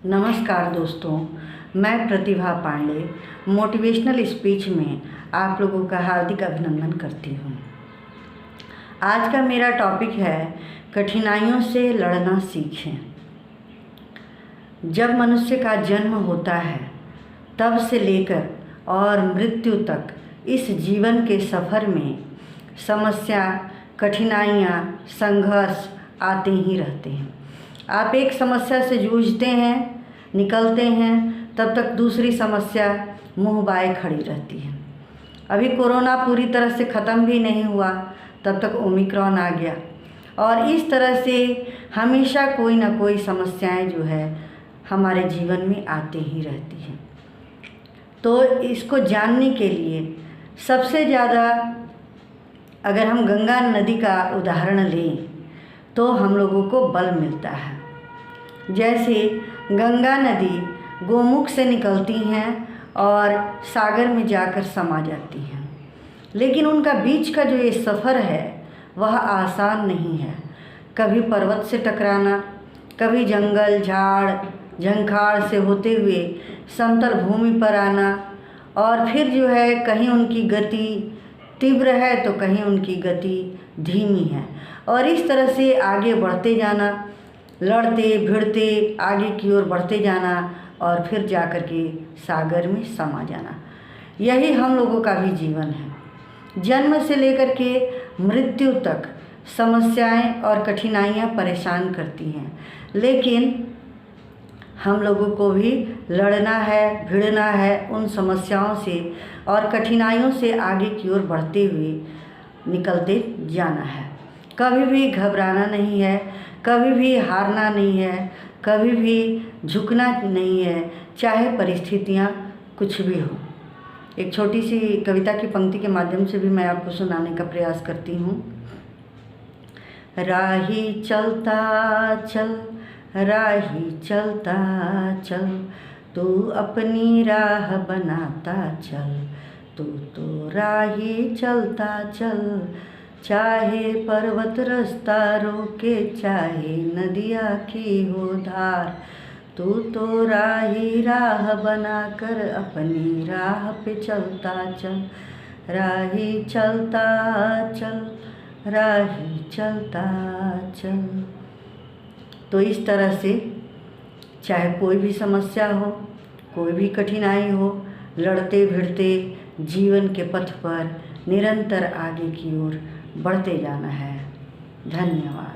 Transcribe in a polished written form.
नमस्कार दोस्तों, मैं प्रतिभा पांडे मोटिवेशनल स्पीच में आप लोगों का हार्दिक अभिनंदन करती हूँ। आज का मेरा टॉपिक है कठिनाइयों से लड़ना सीखें। जब मनुष्य का जन्म होता है तब से लेकर और मृत्यु तक इस जीवन के सफ़र में समस्या, कठिनाइयाँ, संघर्ष आते ही रहते हैं। आप एक समस्या से जूझते हैं, निकलते हैं, तब तक दूसरी समस्या मुँह बाए खड़ी रहती है। अभी कोरोना पूरी तरह से ख़त्म भी नहीं हुआ, तब तक ओमिक्रॉन आ गया और इस तरह से हमेशा कोई ना कोई समस्याएं जो है हमारे जीवन में आती ही रहती हैं। तो इसको जानने के लिए सबसे ज़्यादा अगर हम गंगा नदी का उदाहरण लें तो हम लोगों को बल मिलता है। जैसे गंगा नदी गोमुख से निकलती हैं और सागर में जाकर समा जाती हैं, लेकिन उनका बीच का जो ये सफ़र है वह आसान नहीं है। कभी पर्वत से टकराना, कभी जंगल, झाड़, झंखाड़ से होते हुए समतल भूमि पर आना और फिर जो है कहीं उनकी गति तीव्र है तो कहीं उनकी गति धीमी है और इस तरह से आगे बढ़ते जाना, लड़ते भिड़ते आगे की ओर बढ़ते जाना और फिर जाकर के सागर में समा जाना। यही हम लोगों का भी जीवन है। जन्म से लेकर के मृत्यु तक समस्याएं और कठिनाइयां परेशान करती हैं, लेकिन हम लोगों को भी लड़ना है, भिड़ना है उन समस्याओं से और कठिनाइयों से आगे की ओर बढ़ते हुए निकलते जाना है। कभी भी घबराना नहीं है, कभी भी हारना नहीं है, कभी भी झुकना नहीं है, चाहे परिस्थितियाँ कुछ भी हो। एक छोटी सी कविता की पंक्ति के माध्यम से भी मैं आपको सुनाने का प्रयास करती हूँ। राही चलता चल, राही चलता चल, तू अपनी राह बनाता चल, तू तो राही चलता चल, चाहे पर्वत रास्ता रोके, चाहे नदिया की हो धार, तू तो राही राह बनाकर अपनी राह पे चलता चल, राही चलता चल, राही चलता चल। तो इस तरह से चाहे कोई भी समस्या हो, कोई भी कठिनाई हो, लड़ते भिड़ते जीवन के पथ पर निरंतर आगे की ओर बढ़ते जाना है। धन्यवाद।